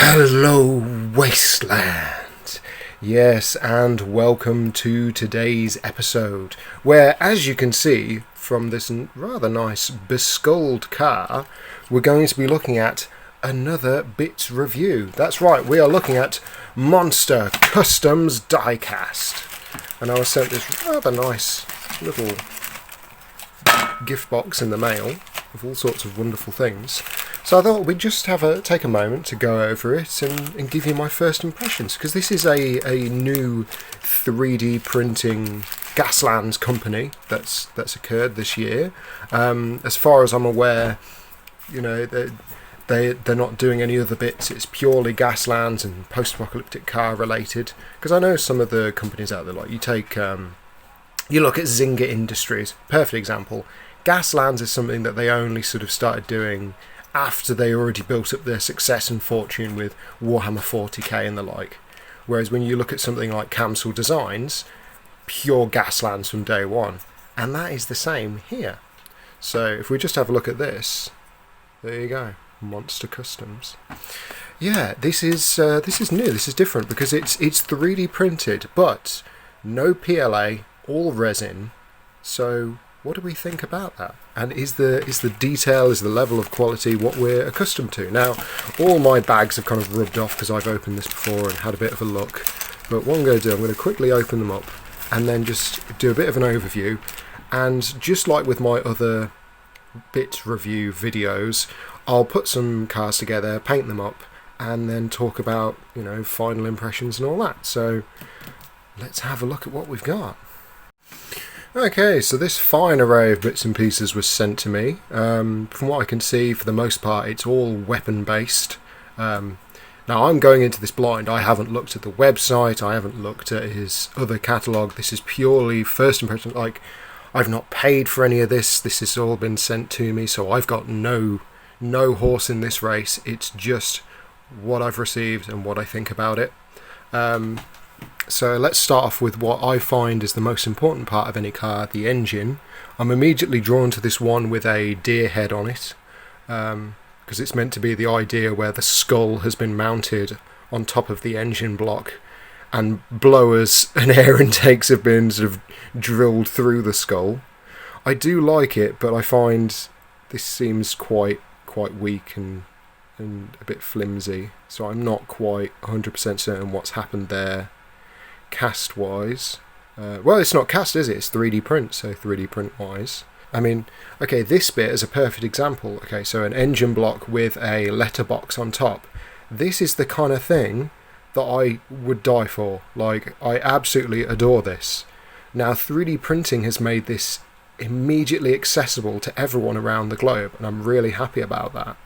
Hello, Wasteland! Yes, and welcome to today's episode, where, as you can see from this rather nice beskulled car, we're going to be looking at another bits review. That's right, we are looking at Monster Customs Diecast. And I was sent this rather nice little gift box in the mail of all sorts of wonderful things. So I thought we'd just take a moment to go over it and give you my first impressions, because this is a new 3D printing Gaslands company that's occurred this year. As far as I'm aware, you know, they're not doing any other bits. It's purely Gaslands and post-apocalyptic car related. Because I know some of the companies out there, like you look at Zynga Industries, perfect example. Gaslands is something that they only sort of started doing after they already built up their success and fortune with Warhammer 40k and the like. Whereas when you look at something like Cancel Designs, pure Gaslands from day one. And that is the same here. So if we just have a look at this, there you go, Monster Customs. Yeah, this is new, this is different, because it's 3D printed, but no PLA, all resin. So what do we think about that? And is the detail, is the level of quality what we're accustomed to? Now, all my bags have kind of rubbed off because I've opened this before and had a bit of a look. But what I'm going to do, I'm going to quickly open them up and then just do a bit of an overview. And just like with my other bit review videos, I'll put some cars together, paint them up, and then talk about, you know, final impressions and all that. So let's have a look at what we've got. Okay, so this fine array of bits and pieces was sent to me. From what I can see, for the most part, it's all weapon-based. Now, I'm going into this blind. I haven't looked at the website. I haven't looked at his other catalogue. This is purely first impression. Like, I've not paid for any of this. This has all been sent to me, so I've got no horse in this race. It's just what I've received and what I think about it. So let's start off with what I find is the most important part of any car, the engine. I'm immediately drawn to this one with a deer head on it, because it's meant to be the idea where the skull has been mounted on top of the engine block, and blowers and air intakes have been sort of drilled through the skull. I do like it, but I find this seems quite weak and a bit flimsy, so I'm not quite 100% certain what's happened there. Cast wise, well, it's not cast, is it? It's 3D print, so 3D print wise. I mean, okay, this bit is a perfect example. Okay, so an engine block with a letterbox on top. This is the kind of thing that I would die for. Like, I absolutely adore this. Now, 3D printing has made this immediately accessible to everyone around the globe, and I'm really happy about that.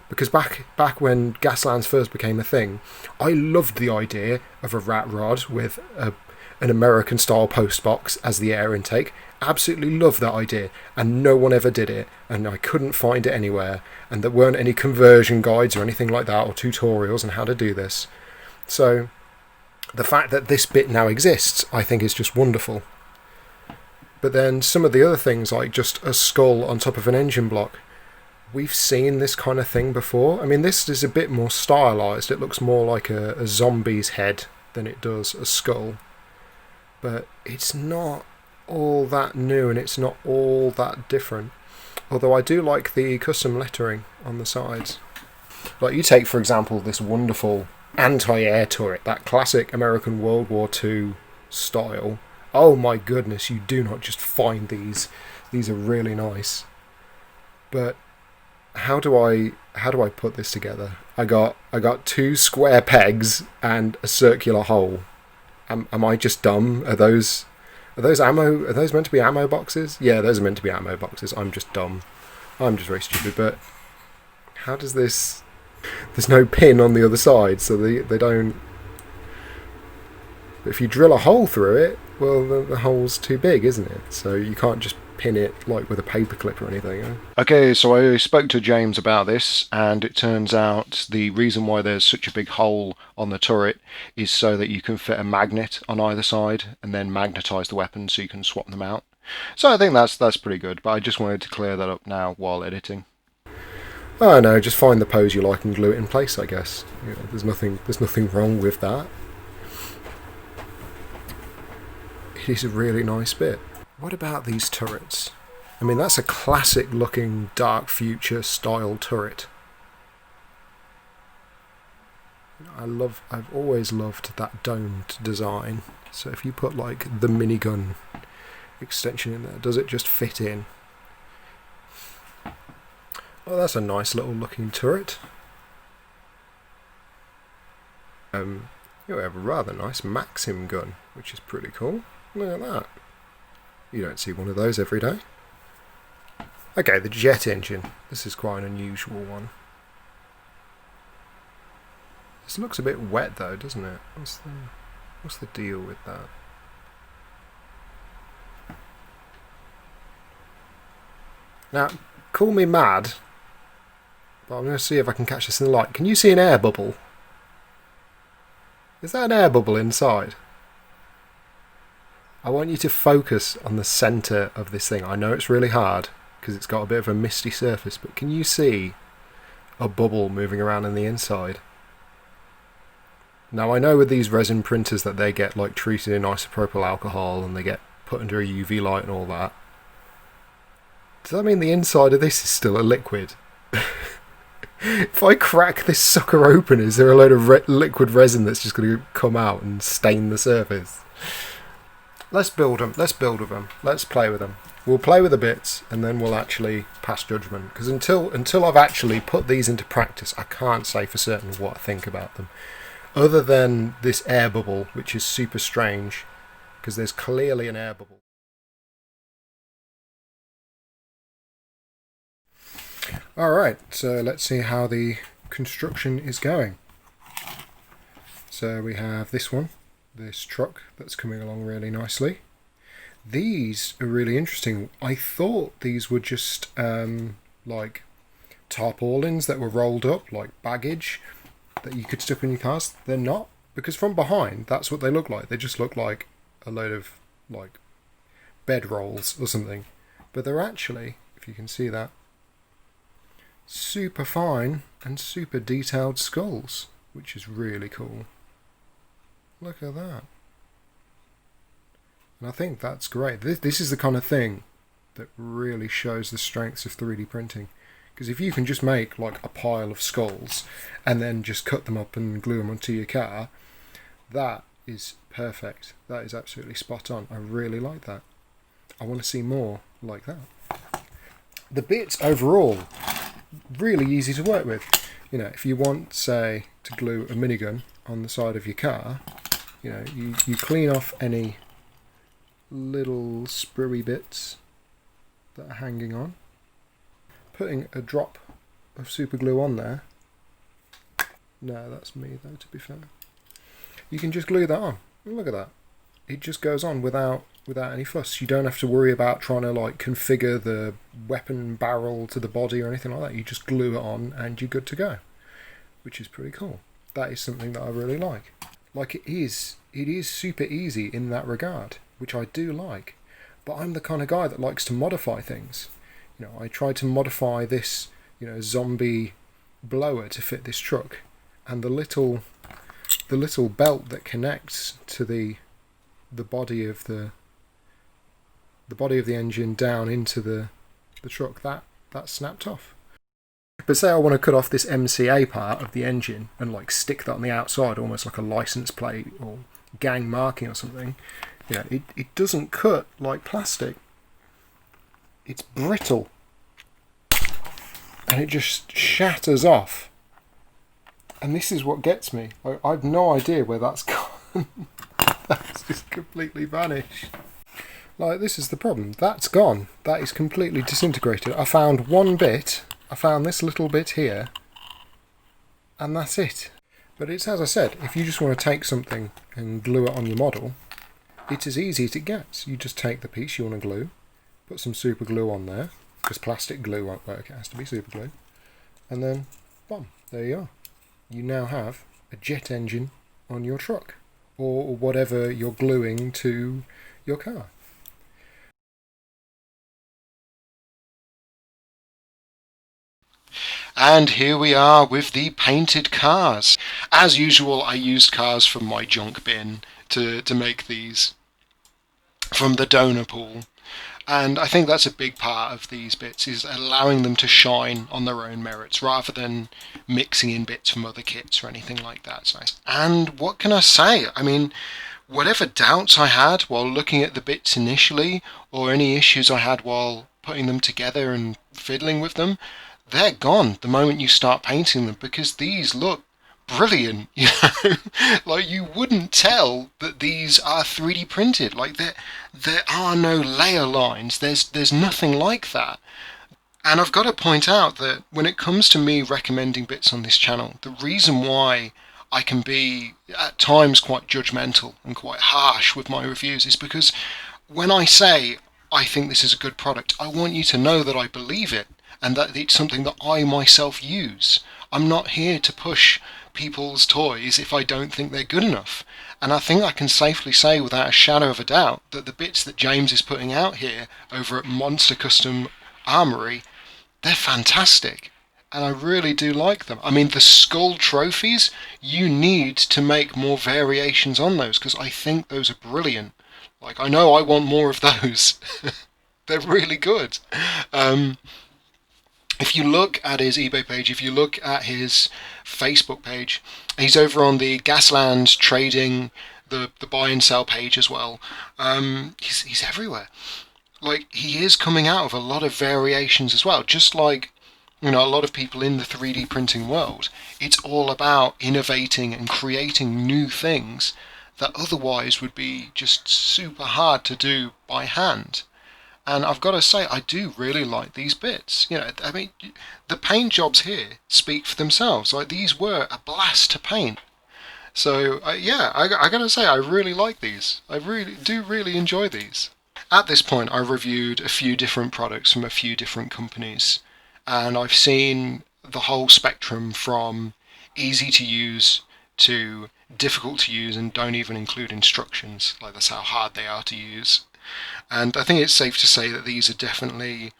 Because back when Gaslands first became a thing, I loved the idea of a rat rod with an American-style postbox as the air intake. Absolutely loved that idea, and no one ever did it, and I couldn't find it anywhere, and there weren't any conversion guides or anything like that, or tutorials on how to do this. So the fact that this bit now exists, I think, is just wonderful. But then some of the other things, like just a skull on top of an engine block, we've seen this kind of thing before. I mean, this is a bit more stylized. It looks more like a zombie's head than it does a skull. But it's not all that new, and it's not all that different. Although I do like the custom lettering on the sides. Like, you take, for example, this wonderful anti-air turret, that classic American World War II style. Oh my goodness, you do not just find these. These are really nice. But how do I put this together? I got two square pegs and a circular hole. Am I just dumb? Are those ammo? Are those meant to be ammo boxes? Yeah, those are meant to be ammo boxes. I'm just dumb. I'm just very stupid. But how does this? There's no pin on the other side, so they don't. If you drill a hole through it, well, the hole's too big, isn't it? So you can't just pin it like with a paper clip or anything. Eh? Okay, so I spoke to James about this, and it turns out the reason why there's such a big hole on the turret is so that you can fit a magnet on either side and then magnetize the weapons so you can swap them out. So I think that's pretty good, but I just wanted to clear that up now while editing. Oh no, just find the pose you like and glue it in place, I guess. You know, there's nothing wrong with that. It is a really nice bit. What about these turrets? I mean, that's a classic looking Dark Future style turret. I've always loved that domed design. So if you put like the minigun extension in there, does it just fit in? Well, that's a nice little looking turret. You have a rather nice Maxim gun, which is pretty cool. Look at that. You don't see one of those every day. Okay, the jet engine. This is quite an unusual one. This looks a bit wet though, doesn't it? What's the deal with that? Now, call me mad, but I'm going to see if I can catch this in the light. Can you see an air bubble? Is that an air bubble inside? I want you to focus on the centre of this thing. I know it's really hard because it's got a bit of a misty surface, but can you see a bubble moving around in the inside? Now I know with these resin printers that they get like treated in isopropyl alcohol and they get put under a UV light and all that. Does that mean the inside of this is still a liquid? If I crack this sucker open, is there a load of liquid resin that's just going to come out and stain the surface? Let's build them. Let's build with them. Let's play with them. We'll play with the bits and then we'll actually pass judgment. Because until I've actually put these into practice, I can't say for certain what I think about them. Other than this air bubble, which is super strange, because there's clearly an air bubble. Alright, so let's see how the construction is going. So we have this one, this truck that's coming along really nicely. These are really interesting. I thought these were just like tarpaulins that were rolled up, like baggage, that you could stick on your cars. They're not, because from behind that's what they look like. They just look like a load of like bed rolls or something, but they're actually, if you can see that, super fine and super detailed skulls, which is really cool. Look at that. And I think that's great. This is the kind of thing that really shows the strengths of 3D printing. Because if you can just make like a pile of skulls and then just cut them up and glue them onto your car, that is perfect. That is absolutely spot on. I really like that. I want to see more like that. The bits overall, really easy to work with. You know, if you want, say, to glue a minigun on the side of your car, you know, you clean off any little spruey bits that are hanging on. Putting a drop of super glue on there. No, that's me though, to be fair. You can just glue that on. Look at that. It just goes on without any fuss. You don't have to worry about trying to like configure the weapon barrel to the body or anything like that. You just glue it on and you're good to go. Which is pretty cool. That is something that I really like. Like it is super easy in that regard, which I do like. But I'm the kind of guy that likes to modify things. You know, I tried to modify this, you know, zombie blower to fit this truck, and the little belt that connects to the body of the engine down into the truck, that snapped off. But say I want to cut off this MCA part of the engine and like stick that on the outside, almost like a license plate or gang marking or something. You know, it doesn't cut like plastic. It's brittle and it just shatters off, and this is what gets me. I've no idea where that's gone. That's just completely vanished. Like, this is the problem. That's gone. That is completely disintegrated. I found one bit. I found this little bit here, and that's it. But it's, as I said, if you just want to take something and glue it on your model, it's as easy as it gets. You just take the piece you want to glue, put some super glue on there, because plastic glue won't work, it has to be super glue, and then, boom, there you are. You now have a jet engine on your truck, or whatever you're gluing to your car. And here we are with the painted cars. As usual, I used cars from my junk bin to make these from the donor pool. And I think that's a big part of these bits, is allowing them to shine on their own merits rather than mixing in bits from other kits or anything like that. And what can I say? I mean, whatever doubts I had while looking at the bits initially, or any issues I had while putting them together and fiddling with them, they're gone the moment you start painting them, because these look brilliant. Like, you wouldn't tell that these are 3D printed. Like, there are no layer lines. There's nothing like that. And I've got to point out that when it comes to me recommending bits on this channel, the reason why I can be at times quite judgmental and quite harsh with my reviews is because when I say I think this is a good product, I want you to know that I believe it and that it's something that I myself use. I'm not here to push people's toys if I don't think they're good enough. And I think I can safely say without a shadow of a doubt that the bits that James is putting out here over at Monster Custom Armoury, they're fantastic. And I really do like them. I mean, the skull trophies, you need to make more variations on those, because I think those are brilliant. Like, I know I want more of those. They're really good. If you look at his eBay page, if you look at his Facebook page, he's over on the Gasland trading, the buy and sell page as well. He's everywhere. Like, he is coming out of a lot of variations as well, just like, you know, a lot of people in the 3D printing world. It's all about innovating and creating new things that otherwise would be just super hard to do by hand. And I've got to say, I do really like these bits. You know, I mean, the paint jobs here speak for themselves. Like, these were a blast to paint. So, yeah, I got to say, I really like these. I really enjoy these. At this point, I reviewed a few different products from a few different companies. And I've seen the whole spectrum from easy to use to difficult to use and don't even include instructions. Like, that's how hard they are to use. And I think it's safe to say that these are definitely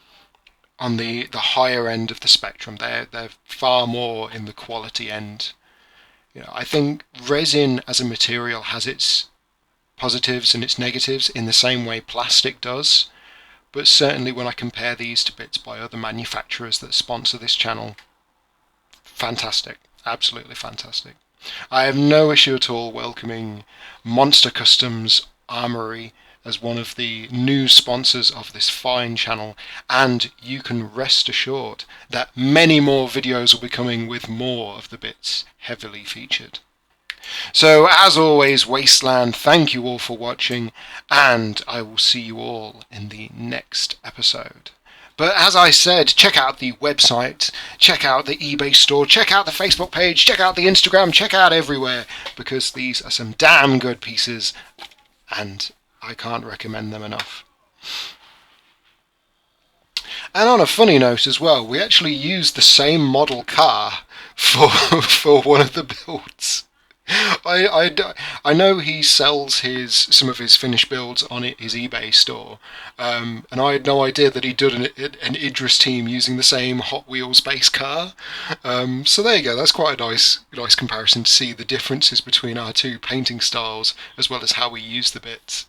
on the higher end of the spectrum. They're far more in the quality end. You know, I think resin as a material has its positives and its negatives in the same way plastic does. But certainly when I compare these to bits by other manufacturers that sponsor this channel, fantastic. Absolutely fantastic. I have no issue at all welcoming Monster Customs Armoury as one of the new sponsors of this fine channel, and you can rest assured that many more videos will be coming with more of the bits heavily featured. So, as always, Wasteland, thank you all for watching, and I will see you all in the next episode. But as I said, check out the website, check out the eBay store, check out the Facebook page, check out the Instagram, check out everywhere, because these are some damn good pieces, and I can't recommend them enough. And on a funny note as well, we actually used the same model car for one of the builds. I know he sells some of his finished builds on his eBay store, and I had no idea that he did an Idris team using the same Hot Wheels base car. So there you go. That's quite a nice comparison to see the differences between our two painting styles as well as how we use the bits.